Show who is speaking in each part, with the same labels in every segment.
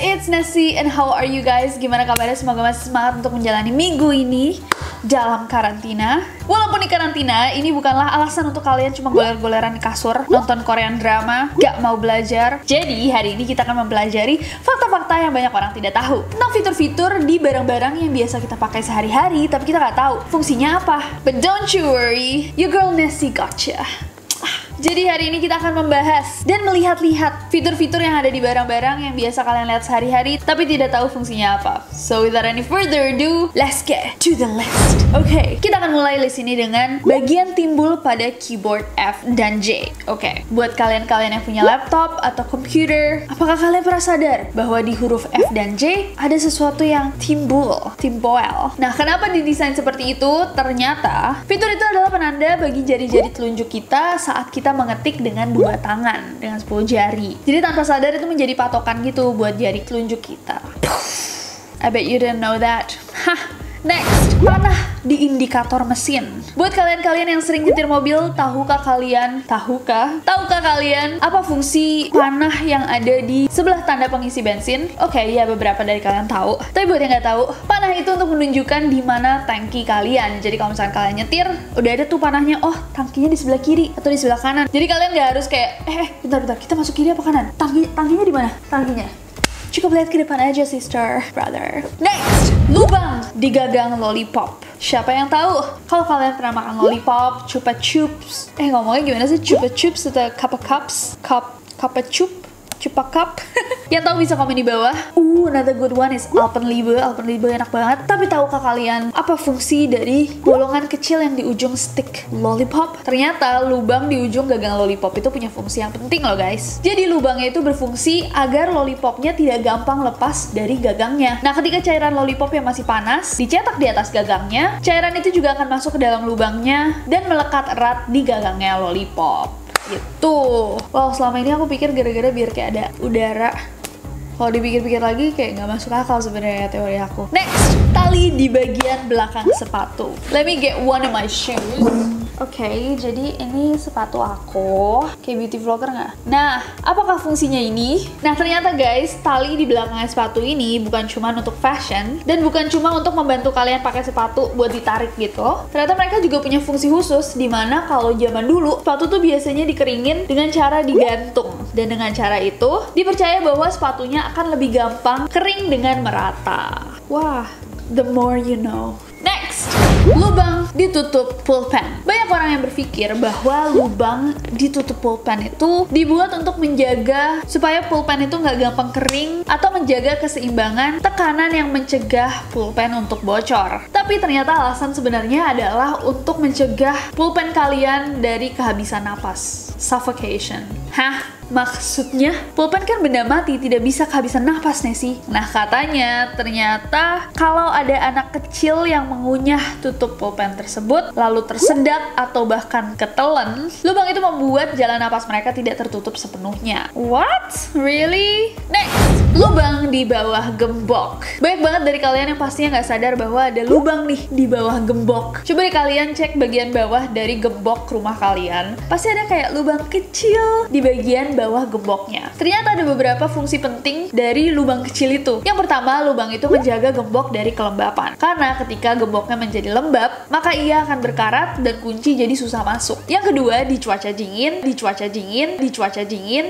Speaker 1: it's Nessie and how are you guys? Gimana kabarnya? Semoga masih semangat untuk menjalani minggu ini dalam karantina. Walaupun di karantina, ini bukanlah alasan untuk kalian cuma goler-goleran di kasur, nonton Korean drama, gak mau belajar. Jadi hari ini kita akan mempelajari fakta-fakta yang banyak orang tidak tahu tentang fitur-fitur di barang-barang yang biasa kita pakai sehari-hari, tapi kita gak tahu fungsinya apa. But don't you worry, your girl Nessie gotcha. Jadi hari ini kita akan membahas dan melihat-lihat fitur-fitur yang ada di barang-barang yang biasa kalian lihat sehari-hari tapi tidak tahu fungsinya apa. So without any further ado, let's get to the list. Oke, kita akan mulai list ini dengan bagian timbul pada keyboard F dan J. Oke, buat kalian-kalian yang punya laptop atau komputer, apakah kalian pernah sadar bahwa di huruf F dan J ada sesuatu yang timbul? Nah, kenapa didesain seperti itu? Ternyata fitur itu adalah penanda bagi jari-jari telunjuk kita saat kita mengetik dengan dua tangan, dengan 10 jari. Jadi tanpa sadar itu menjadi patokan gitu buat jari telunjuk kita. I bet you didn't know that. Hah. Next, panah di indikator mesin. Buat kalian-kalian yang sering nyetir mobil, tahukah kalian apa fungsi panah yang ada di sebelah tanda pengisi bensin? Oke, ya beberapa dari kalian tahu. Tapi buat yang nggak tahu, panah itu untuk menunjukkan di mana tangki kalian. Jadi kalau misalnya kalian nyetir, udah ada tuh panahnya. Oh, tangkinya di sebelah kiri atau di sebelah kanan. Jadi kalian nggak harus kayak, bentar, kita masuk kiri apa kanan? Tangkinya di mana? Tangkinya. Cukup lihat ke depan aja, sister, brother. Next, lubang di gagang lollipop. Siapa yang tahu? Kalau kalian pernah makan lollipop, chupa chups. Ngomongnya gimana sih? Chupa chups atau cupa cups? Cupa cup. Yang tahu bisa komen di bawah. Another good one is Alpenliebe. Alpenliebe enak banget. Tapi tahukah kalian apa fungsi dari bolongan kecil yang di ujung stick lollipop? Ternyata lubang di ujung gagang lollipop itu punya fungsi yang penting loh guys. Jadi lubangnya itu berfungsi agar lollipopnya tidak gampang lepas dari gagangnya. Nah, ketika cairan lollipop yang masih panas dicetak di atas gagangnya, cairan itu juga akan masuk ke dalam lubangnya dan melekat erat di gagangnya lollipop. Gitu. Wow, selama ini aku pikir gara-gara biar kayak ada udara. Kalau dipikir-pikir lagi kayak nggak masuk akal sebenarnya teori aku. Next, tali di bagian belakang sepatu. Let me get one of my shoes. Oke, jadi ini sepatu aku. Kayak beauty vlogger nggak? Nah, apakah fungsinya ini? Nah, ternyata guys, tali di belakangnya sepatu ini bukan cuma untuk fashion dan bukan cuma untuk membantu kalian pakai sepatu buat ditarik gitu. Ternyata mereka juga punya fungsi khusus di mana kalau zaman dulu sepatu tuh biasanya dikeringin dengan cara digantung. Dan dengan cara itu, dipercaya bahwa sepatunya akan lebih gampang kering dengan merata. Wah, the more you know. Next, lubang ditutup pulpen. Banyak orang yang berpikir bahwa lubang ditutup pulpen itu dibuat untuk menjaga supaya pulpen itu nggak gampang kering atau menjaga keseimbangan tekanan yang mencegah pulpen untuk bocor. Tapi ternyata alasan sebenarnya adalah untuk mencegah pulpen kalian dari kehabisan napas, suffocation. Hah? Maksudnya, pulpen kan benda mati, tidak bisa kehabisan napas, Nessie. Nah, katanya, ternyata kalau ada anak kecil yang mengunyah tutup pulpen tersebut, lalu tersedak atau bahkan ketelen, lubang itu membuat jalan napas mereka tidak tertutup sepenuhnya. What? Really? Next, lubang di bawah gembok. Banyak banget dari kalian yang pastinya nggak sadar bahwa ada lubang nih di bawah gembok. Coba deh kalian cek bagian bawah dari gembok rumah kalian. Pasti ada kayak lubang kecil di bagian bawah gemboknya. Ternyata ada beberapa fungsi penting dari lubang kecil itu. Yang pertama, lubang itu menjaga gembok dari kelembapan. Karena ketika gemboknya menjadi lembab, maka ia akan berkarat dan kunci jadi susah masuk. Yang kedua, di cuaca dingin,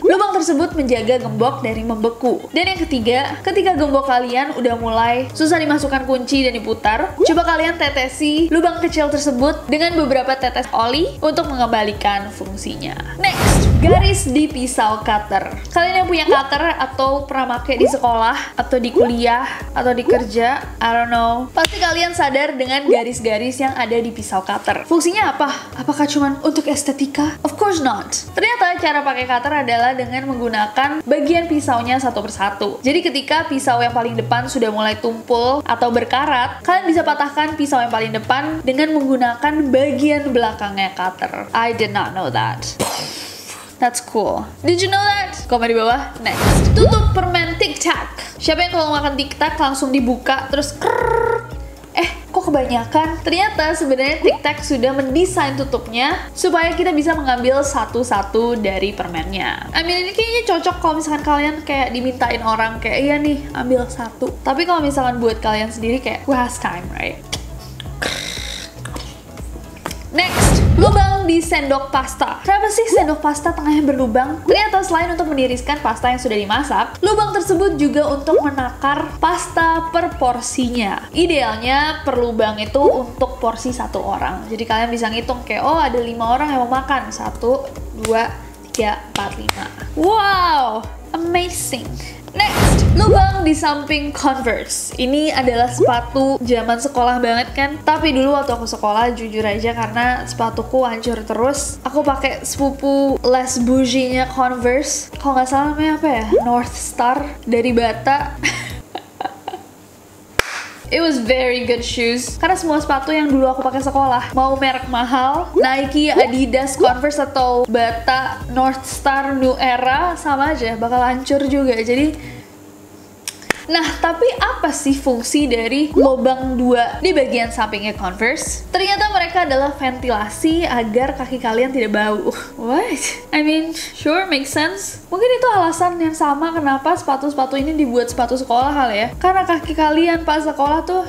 Speaker 1: lubang tersebut menjaga gembok dari membeku. Dan yang ketiga, ketika gembok kalian udah mulai susah dimasukkan kunci dan diputar, coba kalian tetesi lubang kecil tersebut dengan beberapa tetes oli untuk mengembalikan fungsinya. Next, garis di pisau cutter. Kalian yang punya cutter atau pernah pakai di sekolah atau di kuliah atau di kerja, I don't know, pasti kalian sadar dengan garis-garis yang ada di pisau cutter. Fungsinya apa? Apakah cuma untuk estetika? Of course not. Ternyata cara pakai cutter adalah dengan menggunakan bagian pisaunya satu persatu. Jadi ketika pisau yang paling depan sudah mulai tumpul atau berkarat, kalian bisa patahkan pisau yang paling depan dengan menggunakan bagian belakangnya cutter. I did not know that. That's cool. Did you know that? Komen di bawah. Next, tutup permen Tic Tac. Siapa yang kalau makan Tic Tac langsung dibuka terus krrrr. Kok kebanyakan, ternyata sebenarnya Tic Tac sudah mendesain tutupnya supaya kita bisa mengambil satu-satu dari permennya. I mean, ini kayaknya cocok kalau misalkan kalian kayak dimintain orang kayak, iya nih, ambil satu. Tapi kalau misalkan buat kalian sendiri kayak, who has time, right? Next, lubang di sendok pasta. Kenapa sih sendok pasta tengahnya berlubang? Ternyata selain untuk meniriskan pasta yang sudah dimasak, lubang tersebut juga untuk menakar pasta per porsinya. Idealnya per lubang itu untuk porsi satu orang. Jadi kalian bisa ngitung kayak, oh ada 5 orang yang mau makan. 1, 2, 3, 4, 5. Wow, amazing. Next, lubang di samping Converse. Ini adalah sepatu zaman sekolah banget kan. Tapi dulu waktu aku sekolah, jujur aja karena sepatuku hancur terus, aku pakai sepupu les bougie-nya Converse. Kalau nggak salah namanya apa ya? North Star dari Bata. It was very good shoes. Karena semua sepatu yang dulu aku pakai sekolah, mau merek mahal, Nike, Adidas, Converse, atau Bata, North Star, New Era, sama aja, bakal hancur juga. Jadi, nah, tapi apa sih fungsi dari lubang 2 di bagian sampingnya Converse? Ternyata mereka adalah ventilasi agar kaki kalian tidak bau. What? I mean, sure, makes sense. Mungkin itu alasan yang sama kenapa sepatu-sepatu ini dibuat sepatu sekolah kali ya. Karena kaki kalian pas sekolah tuh.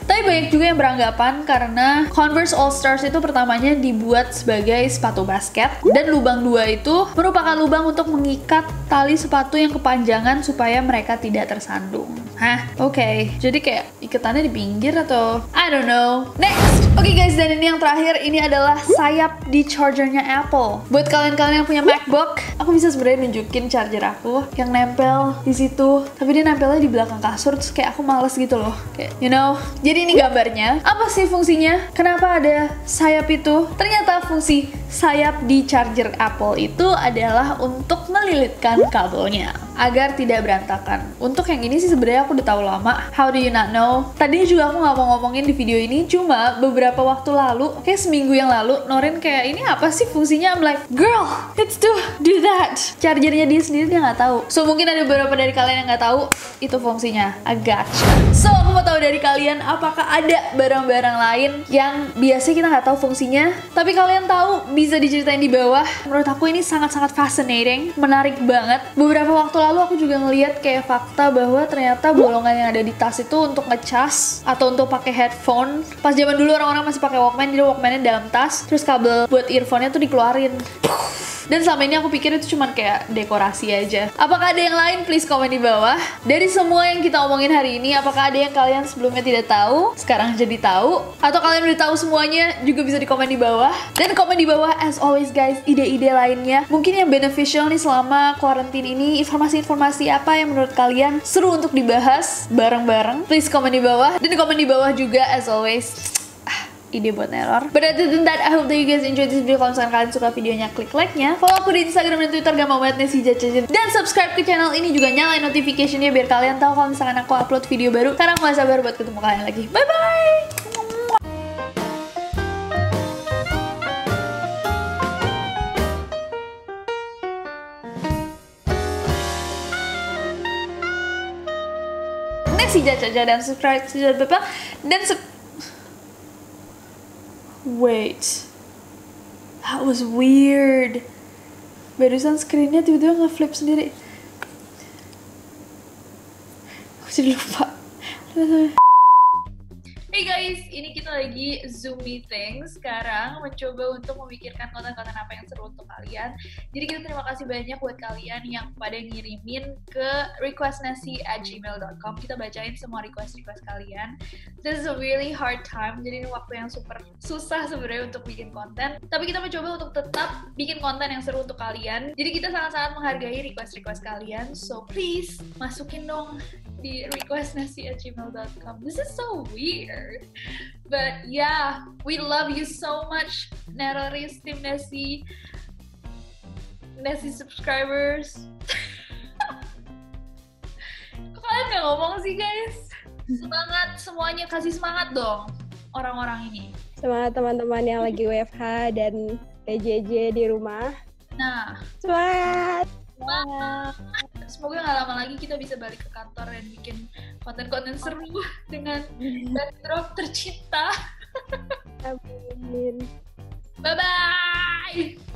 Speaker 1: Tapi banyak juga yang beranggapan karena Converse All Stars itu pertamanya dibuat sebagai sepatu basket, dan lubang 2 itu merupakan lubang untuk mengikat tali sepatu yang kepanjangan supaya mereka tidak tersandung. Hah? Oke. Jadi kayak ikatannya di pinggir atau I don't know. Next. Oke guys, dan ini yang terakhir, ini adalah sayap di chargernya Apple. Buat kalian-kalian yang punya MacBook, aku bisa sebenarnya nunjukin charger aku yang nempel di situ, tapi dia nempelnya di belakang kasur, terus kayak aku males gitu loh. Kayak, you know. Jadi ini gambarnya. Apa sih fungsinya? Kenapa ada sayap itu? Ternyata fungsi sayap di charger Apple itu adalah untuk melilitkan kabelnya agar tidak berantakan. Untuk yang ini sih sebenarnya aku udah tahu lama. How do you not know? Tadinya juga aku nggak mau ngomongin di video ini, cuma beberapa waktu lalu, kayak seminggu yang lalu, Norin kayak, ini apa sih fungsinya? I'm like, girl, it's to do that. Chargernya dia sendiri dia nggak tahu. So mungkin ada beberapa dari kalian yang nggak tahu itu fungsinya. I gotcha. So aku mau tahu dari kalian, apakah ada barang-barang lain yang biasanya kita nggak tahu fungsinya, tapi kalian tahu? Bisa diceritain di bawah. Menurut aku ini sangat-sangat fascinating, menarik banget. Beberapa waktu lalu aku juga ngeliat kayak fakta bahwa ternyata bolongan yang ada di tas itu untuk ngecas atau untuk pakai headphone. Pas zaman dulu orang-orang masih pakai Walkman, jadi Walkman-nya dalam tas, terus kabel buat earphone-nya tuh dikeluarin. Dan selama ini aku pikir itu cuma kayak dekorasi aja. Apakah ada yang lain? Please komen di bawah. Dari semua yang kita omongin hari ini, apakah ada yang kalian sebelumnya tidak tahu, sekarang jadi tahu? Atau kalian udah tahu semuanya? Juga bisa di komen di bawah. Dan komen di bawah, as always guys, ide-ide lainnya. Mungkin yang beneficial nih selama quarantine ini, informasi-informasi apa yang menurut kalian seru untuk dibahas bareng-bareng. Please komen di bawah. Dan komen di bawah juga, as always, ide buat neror. But other than that, I hope that you guys enjoyed this video. Kalau misalkan kalian suka videonya, klik like-nya. Follow aku di Instagram dan Twitter, gampang banget nih, si Jajajan. Dan subscribe ke channel ini juga, nyalain notification-nya biar kalian tahu kalau misalkan aku upload video baru. Karena aku gak sabar buat ketemu kalian lagi. Bye-bye! Next, si Jajajan, dan subscribe, si Jajajan, dan wait, that was weird. Barusan screennya tiba-tiba nge-flip sendiri. Aku jadi lupa. Hey guys, ini kita lagi Zoom meeting sekarang, mencoba untuk memikirkan konten-konten apa yang seru untuk kalian. Jadi kita terima kasih banyak buat kalian yang pada ngirimin ke requestnasi@gmail.com. Kita bacain semua request-request kalian. This is a really hard time, jadi ini waktu yang super susah sebenarnya untuk bikin konten. Tapi kita mencoba untuk tetap bikin konten yang seru untuk kalian. Jadi kita sangat-sangat menghargai request-request kalian. So please, masukin dong di requestnasi@gmail.com. This is so weird. But yeah, we love you so much, Neroris, Tim Nessie subscribers. Kok kalian gak ngomong sih guys? Semangat semuanya, kasih semangat dong orang-orang ini.
Speaker 2: Semangat teman-teman yang lagi WFH dan PJJ di rumah.
Speaker 1: Nah,
Speaker 2: semangat!
Speaker 1: Semoga nggak lama lagi kita bisa balik ke kantor dan bikin konten-konten seru dengan backdrop tercinta.
Speaker 2: Amin.
Speaker 1: Bye-bye!